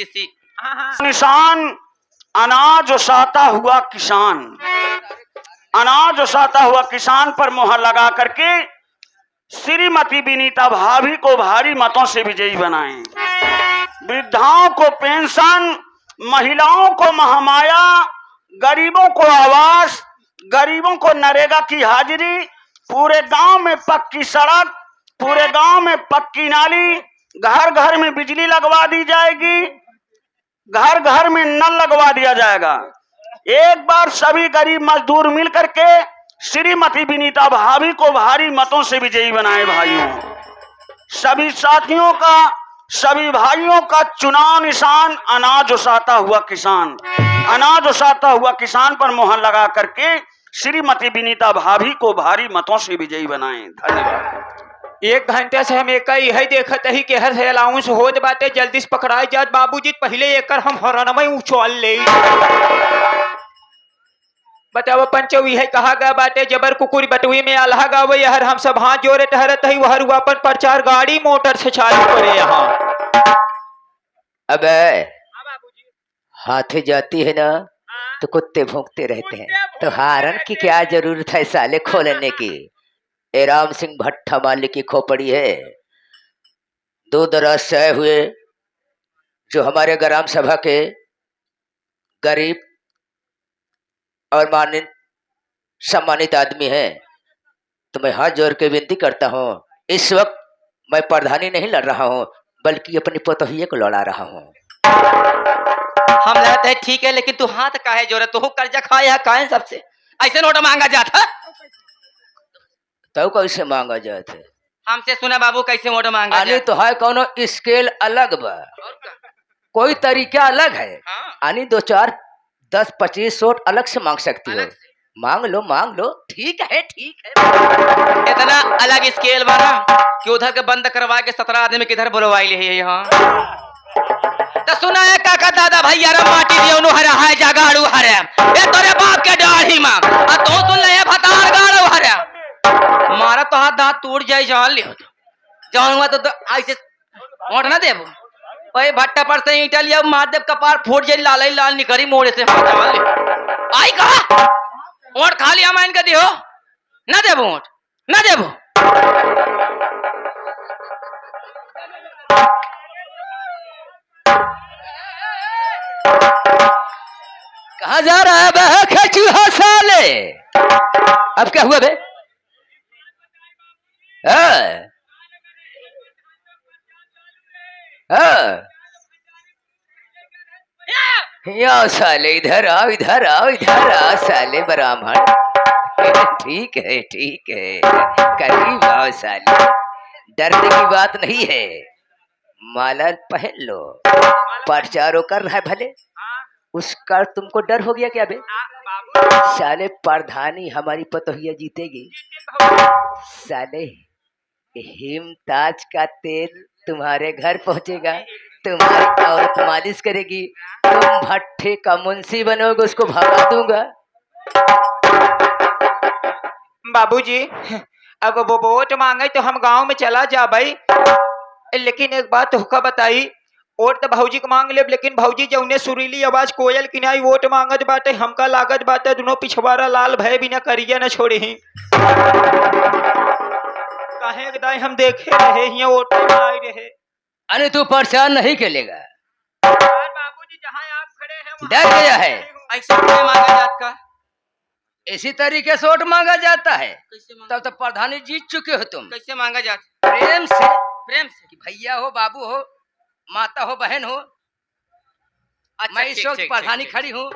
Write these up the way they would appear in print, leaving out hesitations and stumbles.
सी निशान अनाज उसाता हुआ किसान, अनाज उसाता हुआ किसान पर मोहर लगा करके श्रीमती विनीता भाभी को भारी मतों से विजयी बनाएं। वृद्धाओं को पेंशन, महिलाओं को महामाया, गरीबों को आवास, गरीबों को नरेगा की हाजिरी, पूरे गांव में पक्की सड़क, पूरे गांव में पक्की नाली, घर घर में बिजली लगवा दी जाएगी, घर घर में नल लगवा दिया जाएगा। एक बार सभी गरीब मजदूर मिल करके श्रीमती विनीता भाभी को भारी मतों से विजयी बनाए। भाइयों, सभी साथियों का, सभी भाइयों का चुनाव निशान अनाज उसाता हुआ किसान, अनाज उसाता हुआ किसान पर मोहर लगा करके श्रीमती विनीता भाभी को भारी मतों से विजयी बनाएं। धन्यवाद। 1 घंटे से हम एक ही देखत ही कि हर अलाउंस होत बाटे, जल्दी से पकड़ाई जात बाबूजी, पहले एकर हम हरनमई उछाल ले। बताओ पंचो यही कहा गया बाटे, जबर कुकुर बटुई में आल्हा गावे, यहर हम सब हाथ जोड़े ठहरत ही, वहर पर प्रचार गाड़ी मोटर से चालू करे। यहाँ अबे हाथी जाती है ना तो कुत्ते भौंकते रहते हैं, तो हारन की क्या जरूरत है साले खोलने की। ए राम सिंह भट्टा माली की खोपड़ी है। 2 दराज से आए हुए जो हमारे ग्राम सभा के गरीब और मानित सम्मानित आदमी हैं, तो मैं हाथ जोड़ के विनती करता हूँ, इस वक्त मैं प्रधानी नहीं लड़ रहा हूँ, बल्कि अपनी पोतोहिए को लड़ा रहा हूँ। हम लड़ते हैं ठीक है, लेकिन तू हाथ काहे जोरे, तू कर्जा खाया काहे सबसे ऐसे नोट मांगा जाता। तो कैसे मांगा जाता है? हमसे सुना बाबू कैसे वोट मांगा आनी तो है, कोनो स्केल अलग बा, कोई तरीका अलग है। आनी 2 4 10 25 वोट अलग से मांग सकती हो। मांग लो मांग लो, ठीक है ठीक है। इतना अलग स्केल बना कि उधर के बंद करवा के 17 आदमी किधर बुलवाई ले यहाँ। तो सुना है काका दादा भैया रे माटी दियो नु हरा है जगाड़ू हरे, ए तोरे बाप के डाढ़ी मां आ तो सुन ले भतार गाड़ू हरे, मारा तो हाथ दांत टूट जाए जान लियो। जाऊंगा तो ऐसे वोट ना देबो, ओए भट्टा पर से ईंटा लिया मार देब, कपार फूट जाए, लाल लाल निकरी मोड़े से हाथ जान ले। आई का वोट खाली हम इनके दियो ना देबो, वोट ना देबो। कहाँ जा रहा है बह खचूहा साले? अब क्या हुआ बे? यो साले इधर आओ इधर आओ इधर आओ साले ब्राह्मण। ठीक है करीब आओ साले, डरने की बात नहीं है, माला पहन लो। प्रचारो कर रहा है भले, उसका तुमको डर हो गया क्या बे? साले प्रधानी हमारी पतोहिया जीतेगी। साले हिमताज का तेल तुम्हारे घर पहुंचेगा, तुम्हारी औरत मालिश करेगी, तुम भट्टे का मुंशी बनोगे, उसको भगा दूंगा। बाबूजी अगर वो वोट मांगे तो हम गांव में चला जा भाई, लेकिन एक बात होका बताई, वोट तो भौजी को मांग ले, लेकिन भौजी जौने सुरीली आवाज कोयल की नहीं वोट मांगत बाटे, हमका लागत बाटे दोनों पिछवाड़ा लाल भय बिना करिया न छोड़े ही। काहे गदाई हम देखे रहे हिया वोट आई रहे। अरे तू परेशान नहीं खेलेगा बाबूजी, जहां आप खड़े हैं डर गया है। ऐसे वोट मांगा जात का इसी तरीके से वोट मांगा जाता है। कैसे मांगा? तब तो प्रधानी जीत चुके हो तुम। कैसे मांगा जात? प्रेम से, प्रेम से कि भैया हो, बाबू हो, माता हो, बहन हो। अच्छा, मैं इस वक्त प्रधानी खड़ी हूँ,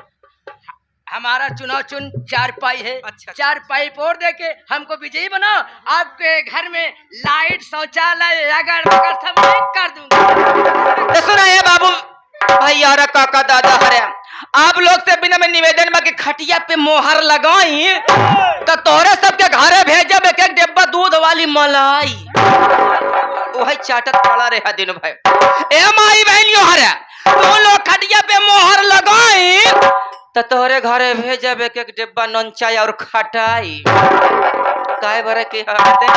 हमारा चुनाव चुन 4 पाई है। अच्छा, 4 पाई वोट देके हमको विजयी बनाओ, आपके घर में लाइट, शौचालय, अगर सब मैं कर दूंगा। तो सुना है बाबू भैया रे काका दादा हरे, आप लोग से बिना में निवेदन में कि खटिया पे मोहर लगाई तो तोरे सबके घरे भेजब 1 डिब्बा दूध वाली मलाई, वही चाटत पड़ा रहा दिन भर। ए माई बहनियों हरे, तुम लोग खटिया पे मोहर लगाई तो तोरे घरे भेजब 1 डिब्बा नन चाय और खटाई। काहे बरे के हाथे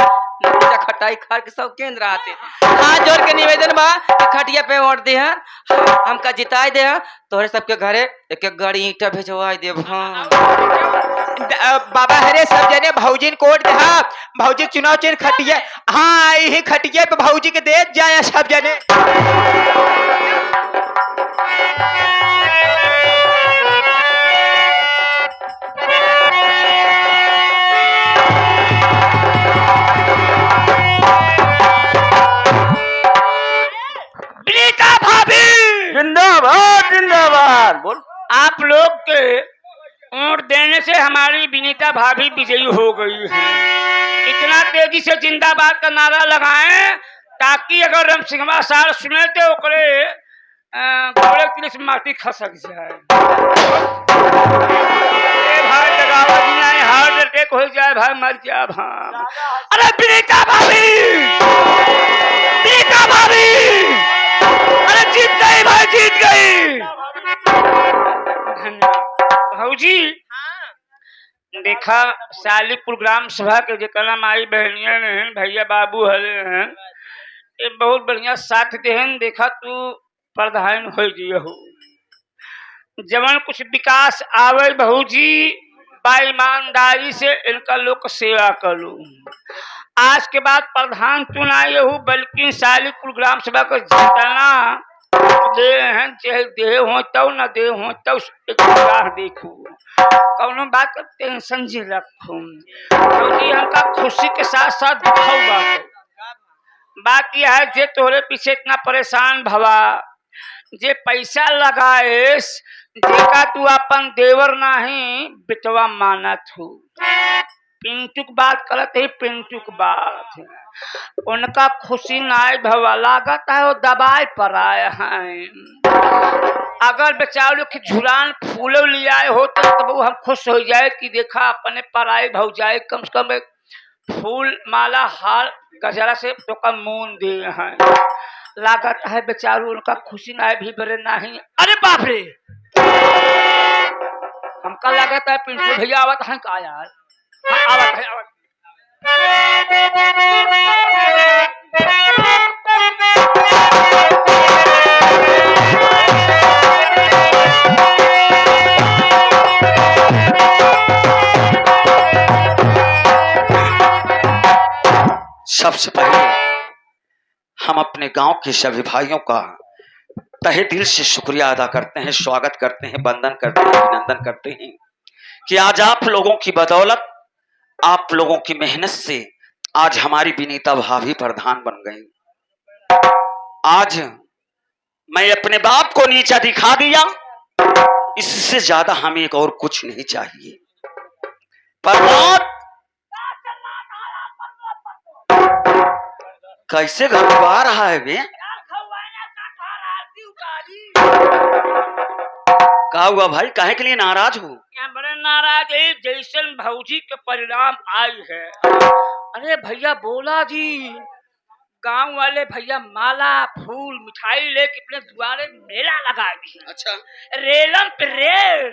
पूजा खटाई खार के सब केंद्र आते हाथ जोड़ के निवेदन बा कि खटिया पे ओढ़ दे हमका जिताई दे तोहरे सबके घरे एक एक गाड़ी ईंटा भेजवाई दे बाबा हरे सब जने भौजी कोट दे हाँ भौजी चुनाव चिन्ह खटिया हाँ यही खटिया पे भौजी के दे जाए सब जने विनीता भाभी जिंदाबाद जिंदाबाद बोल। आप लोग के वोट देने से हमारी विनीता भाभी विजयी हो गई है। इतना तेजी से जिंदाबाद का नारा लगाएं ताकि अगर हम सिंहवा साल सुने तो ओकरे घोड़े के लिए माटी खसक जाए। भाई लगावा जी नहीं हार्ट अटैक हो जाए भाई मर जाए भाई। अरे विनीता भाभी अरे जीत गई भाई जीत गई। भौजी देखा सालीपुर ग्राम सभा के जितना माई बहनिया हैं भैया बाबू हरे हैं ये बहुत बढ़िया साथ देहन। देखा तू प्रधान हो जिये हो जवन कुछ विकास आवे भौजी बा ईमानदारी से इनका लोग सेवा करो। आज के बाद प्रधान चुनाए हो बल्कि सालीपुर ग्राम सभा को जितना दे हैं चाहे दे हो तो न दे हो तो एक राह देखो कौनो बात का टेंशन जी रखो क्योंकि हमका खुशी के साथ साथ दुखाऊ बात यह है जे तोहरे पीछे इतना परेशान भवा जे पैसा लगाएस जेका तू अपन देवर नहीं बिटवा मानत हो पिंटुक बात करत है पिंटुक बात उनका खुशी नाय भवा लागत है वो दबाए पर आए हैं। अगर बेचारो के झुलान फूलो लिया हो तो हम खुश हो जाए कि देखा अपने पराए भौ जाए कम से कम एक फूल माला हार गजरा से तो कम मून दे हैं। लागत है बेचारू उनका खुशी ना भी बरे नहीं। अरे बाप रे हमका लागत है पिंटू भैया आवत है का यार आवत है आवत। सबसे पहले हम अपने गांव के सभी भाइयों का तहे दिल से शुक्रिया अदा करते हैं, स्वागत करते हैं, वंदन करते हैं, अभिनंदन करते हैं कि आज आप लोगों की बदौलत आप लोगों की मेहनत से आज हमारी विनीता भाभी प्रधान बन गई। आज मैं अपने बाप को नीचा दिखा दिया, इससे ज्यादा हमें एक और कुछ नहीं चाहिए। पर कैसे घर आ रहा है बे? क्या हुआ भाई, काहे के लिए नाराज हो? बड़े नाराज है जैसन भौजी के परिणाम आई है। अरे भैया बोला जी गांव वाले भैया माला फूल मिठाई लेके अपने द्वारे मेला लगा दी। अच्छा रेलम पे रेल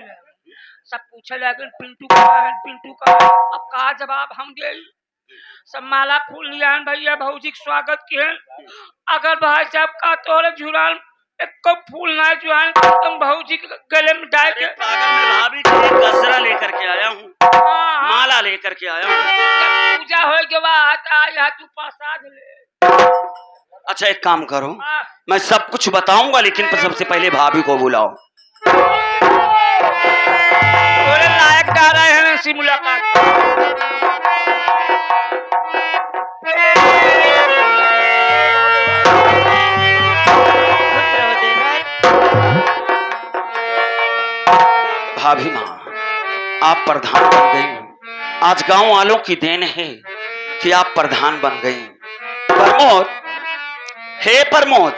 सब पूछे लगे पिंटू का है पिंटू का है। अब का जवाब हम दे सब माला फूल लिया भैया भौजी के स्वागत किए। अगर भाई साहब का तोरे झुलान एक फूल ना जुआन तुम भौजी के गले में डाल के भाभी गजरा लेकर के आया हूँ, माला लेकर के आया हूँ। पूजा हो के बाद आया तू प्रसाद ले। अच्छा एक काम करो, मैं सब कुछ बताऊंगा लेकिन सबसे पहले भाभी को बुलाओ। तोरे लायक डाला है ऐसी मुलाकात। भाभी माँ आप प्रधान बन गई, आज गांव वालों की देन है कि आप प्रधान बन गई। प्रमोद, हे प्रमोद,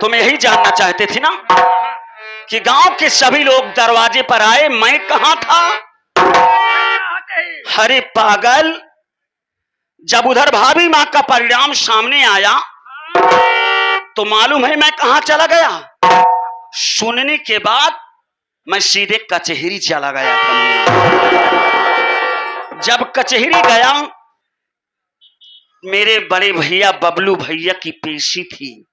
तुम यही जानना चाहते थे ना कि गांव के सभी लोग दरवाजे पर आए, मैं कहां था? अरे पागल, जब उधर भाभी माँ का परिणाम सामने आया तो मालूम है मैं कहां चला गया? सुनने के बाद मैं सीधे कचहरी चला गया था। जब कचहरी गया मेरे बड़े भैया बबलू भैया की पेशी थी।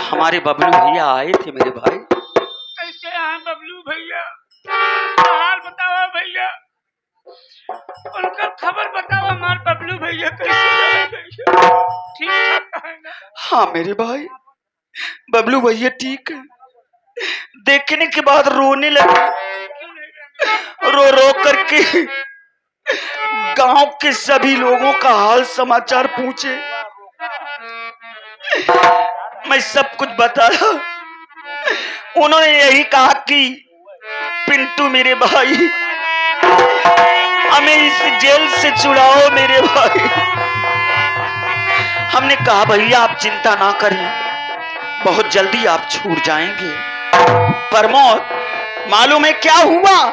हमारे बबलू भैया आए थे मेरे भाई। कैसे हैं बबलू भैया? हाल बताओ भैया, उनका खबर बताओ। हमारे बबलू भैया कैसे हैं भैया? ठीक ठाक है ना? हाँ मेरे भाई, बबलू भैया ठीक है। देखने के बाद रोने लगे, रो रो करके गांव के सभी लोगों का हाल समाचार पूछे। मैं सब कुछ बताया। उन्होंने यही कहा कि पिंटू मेरे भाई, हमें इस जेल से छुड़ाओ मेरे भाई। हमने कहा भैया आप चिंता ना करें, बहुत जल्दी आप छूट जाएंगे। प्रमोद मालूम है क्या हुआ?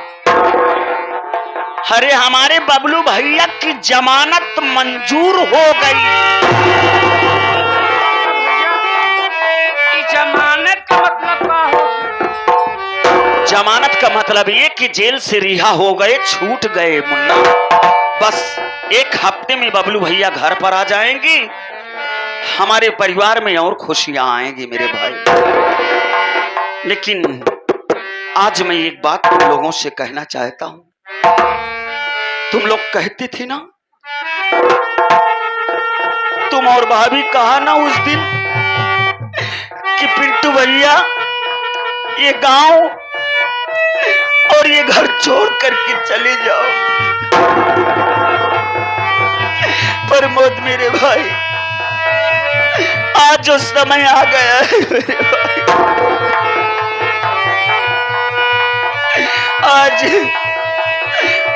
अरे हमारे बबलू भैया की जमानत मंजूर हो गई। जमानत का मतलब क्या हो? जमानत का मतलब ये कि जेल से रिहा हो गए, छूट गए मुन्ना। बस एक हफ्ते में बबलू भैया घर पर आ जाएंगे। हमारे परिवार में और खुशियां आएंगी मेरे भाई। लेकिन आज मैं एक बात तुम लोगों से कहना चाहता हूं। तुम लोग कहते थे ना, तुम और भाभी कहा ना उस दिन कि पिंटू भैया ये गांव और ये घर छोड़ करके चले जाओ। प्रमोद मेरे भाई, आज जो समय आ गया है मेरे भाई,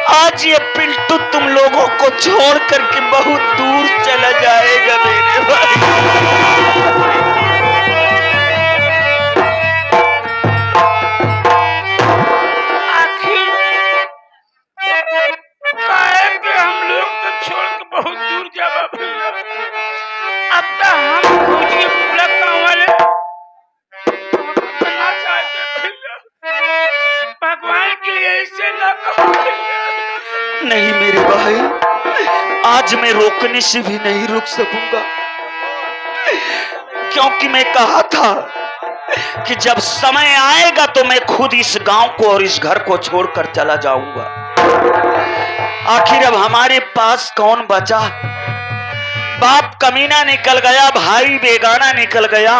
आज ये पिंटू तुम लोगों को छोड़ करके बहुत दूर चला जाएगा मेरे भाई। आखिर काहे के हम लोग तो छोड़ के बहुत दूर जावा भैया? अब तो हम खोजिए पूरा गाँव वाले करना चाहते भैया। भगवान के लिए ऐसे ना कहो भैया। नहीं मेरे भाई, आज मैं रोकने से भी नहीं रुक सकूंगा, क्योंकि मैं कहा था कि जब समय आएगा तो मैं खुद इस गांव को और इस घर को छोड़कर चला जाऊंगा। आखिर अब हमारे पास कौन बचा? बाप कमीना निकल गया, भाई बेगाना निकल गया,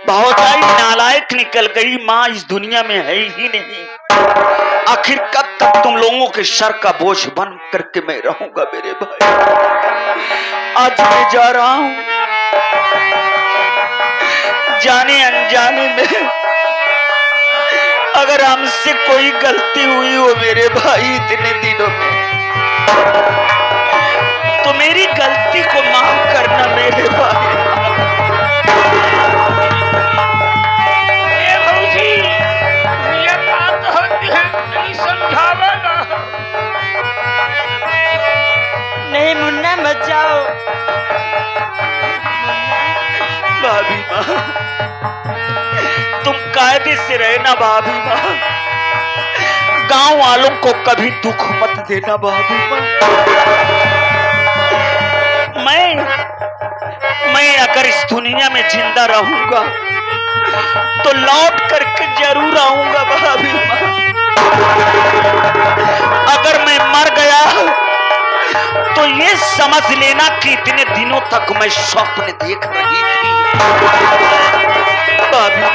भौजाई नालायक निकल गई, माँ इस दुनिया में है ही नहीं। आखिर कब तक तुम लोगों के सर का बोझ बन करके मैं रहूंगा मेरे भाई? आज मैं जा रहा हूं, जाने अनजाने में अगर हमसे कोई गलती हुई हो मेरे भाई इतने दिनों में, तो मेरी गलती को माफ करना मेरे भाई। ए भौजी, भैया बात होती है, नहीं समझावा ना। नहीं मुन्ना मत जाओ। भाभी माँ, तुम कायदे से रहना भाभी माँ, गांव वालों को कभी दुख मत देना भाभी माँ। मैं अगर इस दुनिया में जिंदा रहूंगा तो लौट करके जरूर आऊंगा भाभी माँ। अगर मैं मर गया तो ये समझ लेना कि इतने दिनों तक मैं स्वप्न देख रही थी। भाभी माँ,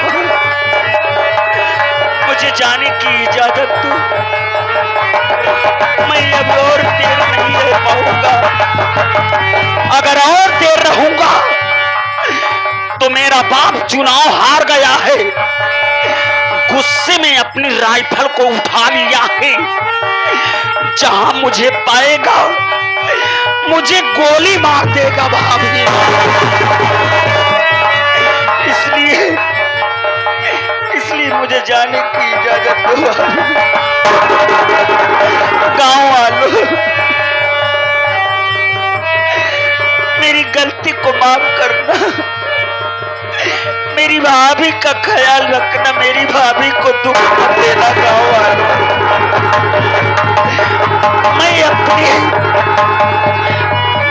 मुझे जाने की इजाजत दो, मैं अब और देर नहीं रह पाऊंगा। अगर और देर रहूंगा तो मेरा बाप चुनाव हार गया है, गुस्से में अपनी राइफल को उठा लिया है, जहां मुझे पाएगा मुझे गोली मार देगा भाभी। इसलिए मुझे जाने की इजाजत दो। गांव वालों, मेरी गलती को माफ करना, मेरी भाभी का ख्याल रखना, मेरी भाभी को दुख मत देना गांव वालों।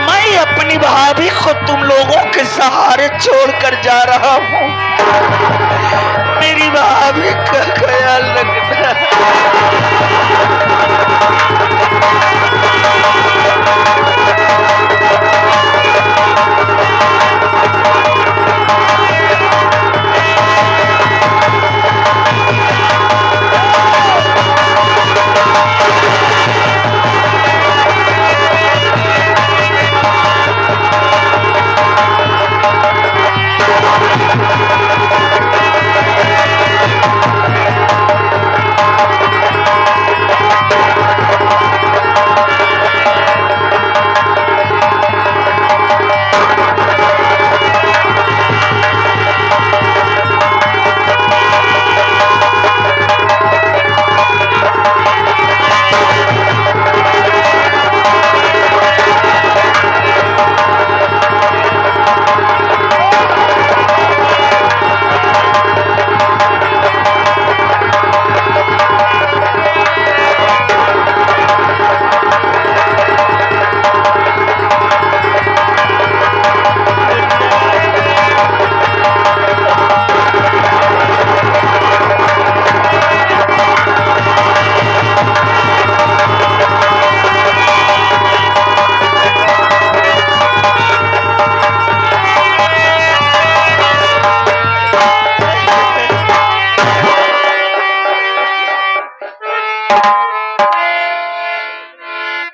मैं अपनी भाभी को तुम लोगों के सहारे छोड़कर जा रहा हूँ। मेरी भाभी का ख्याल रखना।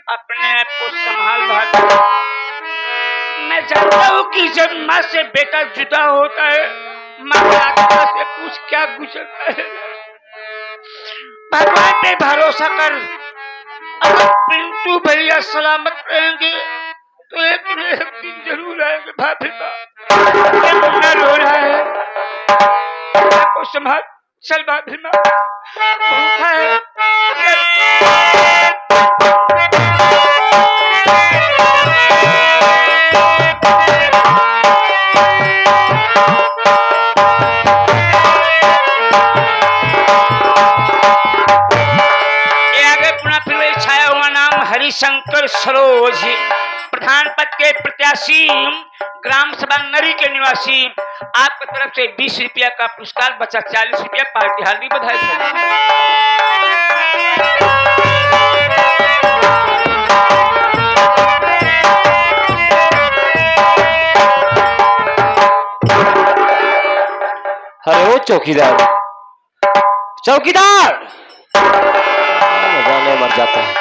अपने आप को संभाल भाभी। मैं जानता हूँ कि जब माँ से बेटा जुदा होता है, माँ की आत्मा से कुछ क्या गुजरता है। भगवान पे भरोसा कर। अगर पिंटू भैया सलामत रहेंगे तो एक न एक दिन जरूर आएंगे। भाभी माँ ये मुन्ना रो रहा है, मुन्ना को संभाल। चल भाभी माँ, भूखा है। छाया हुआ नाम हरिशंकर सरोज, प्रधान पद के प्रत्याशी, ग्राम सभा नरी के निवासी। आपकी तरफ से 20 रुपया का पुरस्कार, बचा 40 रुपया। पार्टी हार्दिक बधाई सभी। अरे ओ चौकीदार, चौकीदार जाने मर जाता है।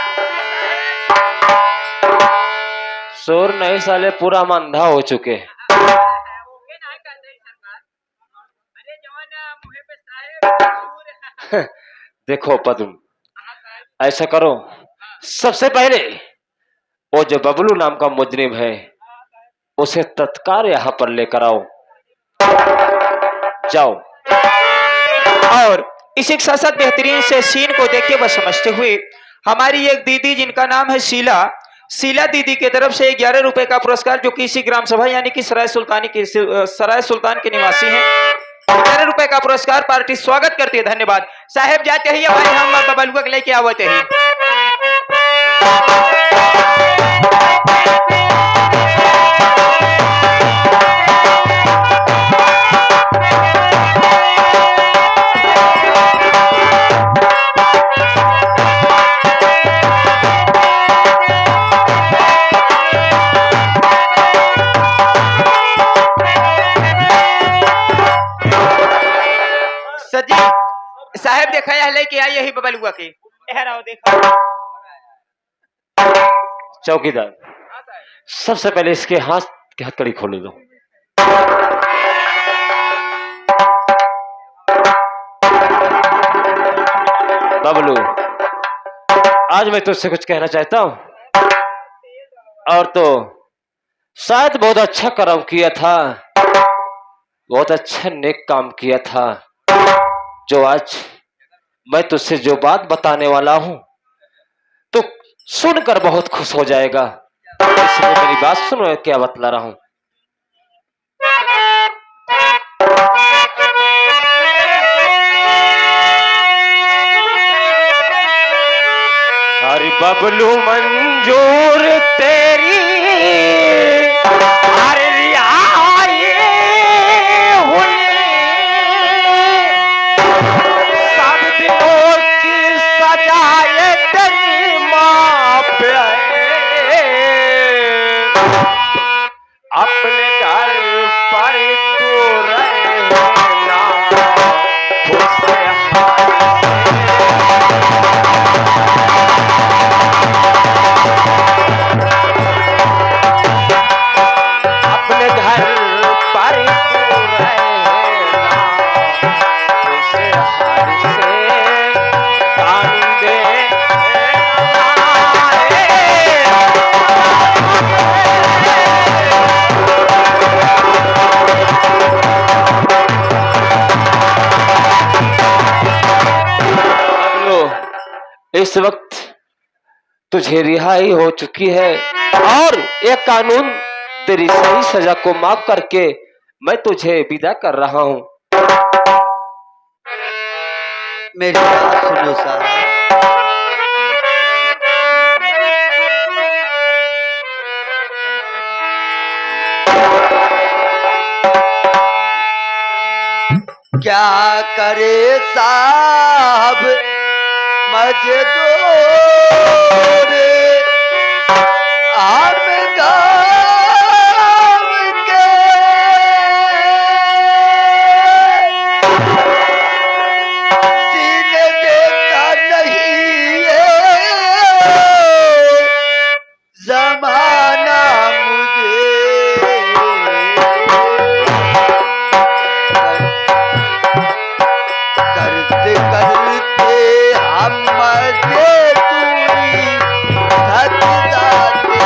शोर नहीं साले, पूरा हम अंधा हो चुके। देखो पद्म, ऐसा करो, सबसे पहले वो जो बबलू नाम का मुजरिम है उसे तत्काल यहाँ पर लेकर आओ। जाओ। और इसी के साथ साथ बेहतरीन से सीन को देख के बस समझते हुए हमारी एक दीदी जिनका नाम है शीला, शीला दीदी की तरफ से 11 रुपए का पुरस्कार, जो कि इसी ग्राम सभा यानी कि सराय सुल्तान के निवासी हैं। 11 रुपए का पुरस्कार पार्टी स्वागत करती है। धन्यवाद साहेब। जाते ही भाई हम बबलुआ के लेके आवते हैं। साहेब देखा है लेके आई यही बबलुआ के। देखो चौकीदार, सबसे पहले इसके हाथ की हथकड़ी खोल दो। बबलू, आज मैं तुझसे कुछ कहना चाहता हूं, और तो शायद बहुत अच्छा कर्म किया था, बहुत अच्छा नेक काम किया था, जो आज मैं तुझसे जो बात बताने वाला हूं तो सुनकर बहुत खुश हो जाएगा। इसलिए मेरी बात सुनो, क्या बतला रहा हूं। अरे बबलू मंजूर तेरी इस वक्त तुझे रिहाई हो चुकी है और ये कानून तेरी सही सजा को माफ करके मैं तुझे विदा कर रहा हूँ। मेरी बात सुनो साहब। क्या करे साहब मजदूर हम गाँव के, जीने देता नहीं है जमाना मुझे। करते करते हम मजदूरी थक जाते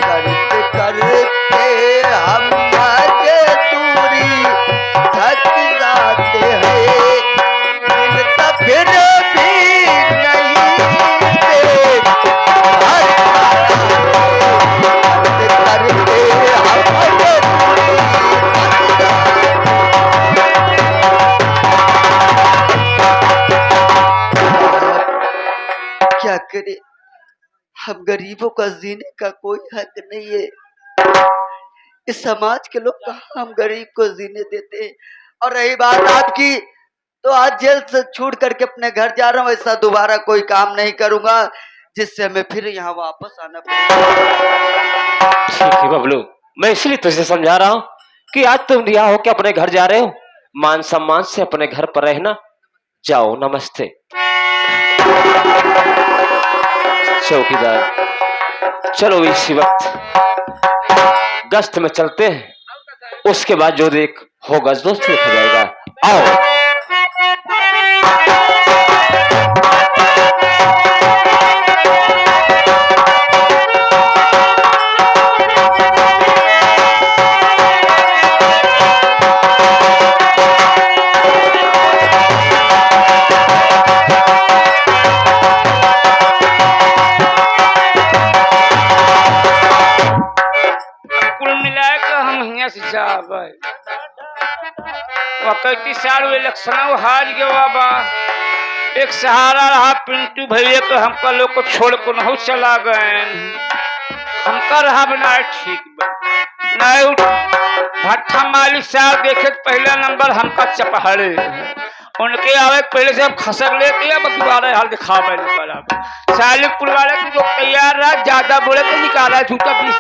करते करते हम मजदूरी थक जाते हैं, मिलता फिर भी नहीं देख करते हम मजदूरी थक जाते। क्या करे, हम गरीबों का जीने का कोई हक नहीं है। इस समाज के लोग कहाँ हम गरीब को जीने देते हैं। और रही बात आपकी, तो आज जेल से छूट करके अपने घर जा रहा हूँ। ऐसा दोबारा कोई काम नहीं करूंगा जिससे हमें फिर यहाँ वापस आना पड़े। ठीक है बबलू, मैं इसलिए तुझे समझा रहा हूँ कि आज तुम रिहा होकर अपने घर जा रहे हो, मान सम्मान से अपने घर पर रहना। जाओ, नमस्ते। चौकीदार, चलो इसी वक्त गश्त में चलते हैं, उसके बाद जो देख होगा दोस्त देखा जाएगा। आओ। कुल मिला के हम यहाँ से जाब वकती साल इलेक्शन हार गया बा। एक सहारा रहा पिंटू भैया को, हमका लोग को छोड़ को नहीं चला गए। हमका रहा बना ठीक बा नहीं भट्ठा मालिक साहब देखे पहला नंबर हमका चपहड़े उनके आवे पहले से हम खसक लेते अब दोबारा हाल दिखा सालिक पुल वाले को जो तैयार रहा ज्यादा बोले तो निकाला झूठा 20